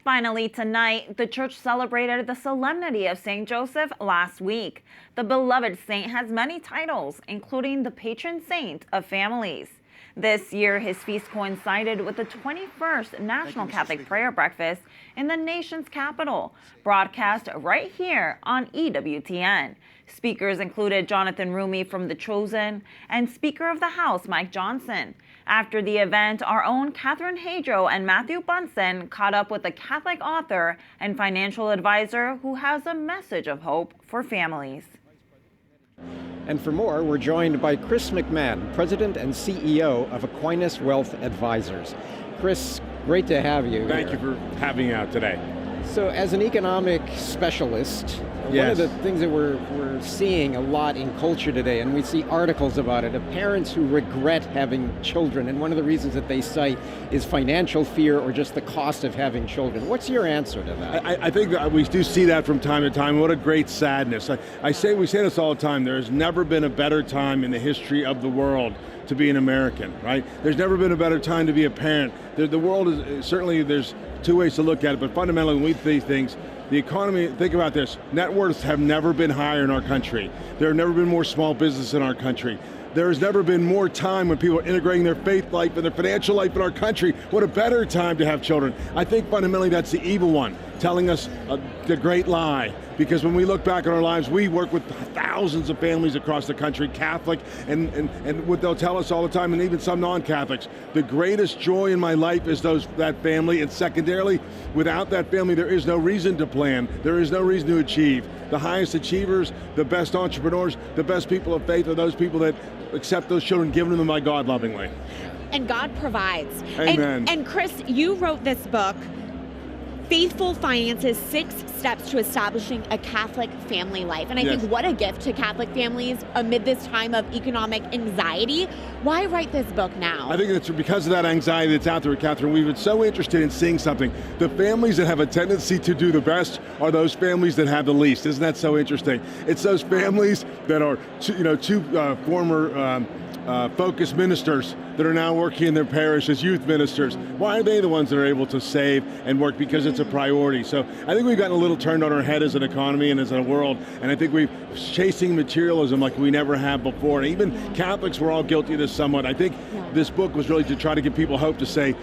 Finally tonight, the church celebrated the solemnity of St. Joseph last week. The beloved saint has many titles, including the patron saint of families. This year, his feast coincided with the 21st National Catholic Prayer Breakfast in the nation's capital, broadcast right here on EWTN. Speakers included Jonathan Rumi from The Chosen and Speaker of the House Mike Johnson. After the event, our own Catherine Hadro and Matthew Bunson caught up with a Catholic author and financial advisor who has a message of hope for families. And for more, we're joined by Chris McMahon, President and CEO of Aquinas Wealth Advisors. Chris, great to have you. Thank you for having me out today. So as an economic specialist, one of the things that we're seeing a lot in culture today, and we see articles about it, of parents who regret having children, and one of the reasons that they cite is financial fear or just the cost of having children. What's your answer to that? I think that we do see that from time to time. What a great sadness. We say this all the time. There has never been a better time in the history of the world to be an American, right? There's never been a better time to be a parent. The world is, certainly there's two ways to look at it, but fundamentally when we see things, the economy, think about this, net worths have never been higher in our country. There have never been more small business in our country. There has never been more time when people are integrating their faith life and their financial life in our country. What a better time to have children. I think fundamentally that's the evil one, telling us the great lie. Because when we look back on our lives, we work with thousands of families across the country, Catholic, and what they'll tell us all the time, and even some non-Catholics, the greatest joy in my life is that family, and secondarily, without that family, there is no reason to plan, there is no reason to achieve. The highest achievers, the best entrepreneurs, the best people of faith are those people that accept those children given to them by God lovingly. And God provides. Amen. And Chris, you wrote this book, Faithful Finances, 6 Steps to Establishing a Catholic Family Life. And I think what a gift to Catholic families amid this time of economic anxiety. Why write this book now? I think it's because of that anxiety that's out there, Catherine. We've been so interested in seeing something. The families that have a tendency to do the best are those families that have the least. Isn't that so interesting? It's those families that are two former focused ministers that are now working in their parish as youth ministers. Why are they the ones that are able to save and work? Because it's a priority. So I think we've gotten a little turned on our head as an economy and as a world, and I think we're chasing materialism like we never have before. And even Catholics, we're all guilty of this somewhat. I think this book was really to try to give people hope, to say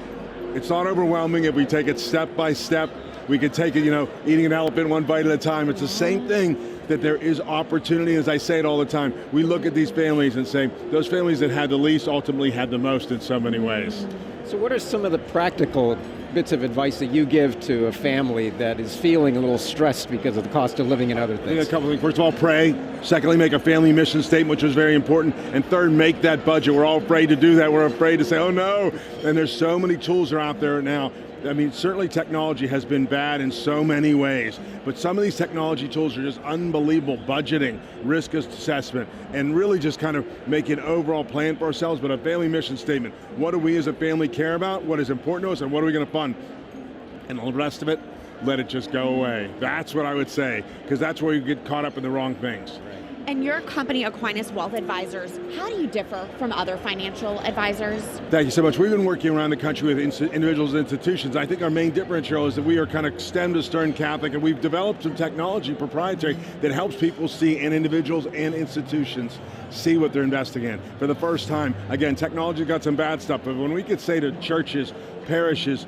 it's not overwhelming if we take it step by step. We could take it, eating an elephant one bite at a time. It's the same thing, that there is opportunity. As I say it all the time, we look at these families and say, those families that had the least ultimately had the most in so many ways. So what are some of the practical bits of advice that you give to a family that is feeling a little stressed because of the cost of living and other things? I think a couple of things. First of all, pray. Secondly, make a family mission statement, which is very important. And third, make that budget. We're all afraid to do that. We're afraid to say, oh no. And there's so many tools that are out there now. I mean, certainly technology has been bad in so many ways, but some of these technology tools are just unbelievable. Budgeting, risk assessment, and really just kind of make an overall plan for ourselves, but a family mission statement. What do we as a family care about? What is important to us, and what are we going to fund? And the rest of it, let it just go away. That's what I would say, because that's where you get caught up in the wrong things. And your company, Aquinas Wealth Advisors, how do you differ from other financial advisors? Thank you so much. We've been working around the country with individuals and institutions. I think our main differential is that we are kind of stem to stern Catholic, and we've developed some technology, proprietary, that helps people see, and individuals and institutions see what they're investing in. For the first time, again, technology got some bad stuff, but when we could say to churches, parishes,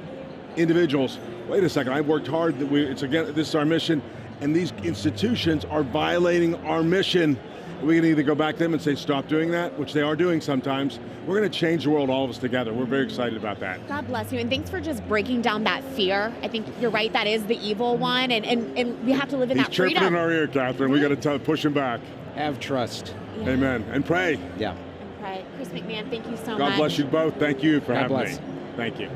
individuals, wait a second, I've worked hard, this is our mission, and these institutions are violating our mission. We can either go back to them and say, stop doing that, which they are doing sometimes. We're going to change the world, all of us together. We're very excited about that. God bless you, and thanks for just breaking down that fear. I think you're right, that is the evil one, and we have to live in that freedom. He's chirping in our ear, Catherine. We got to push him back. Have trust. Yeah. Amen. And pray. Yeah. And pray. Chris McMahon, thank you so much. God bless you both. Thank you for having me. God bless. Thank you.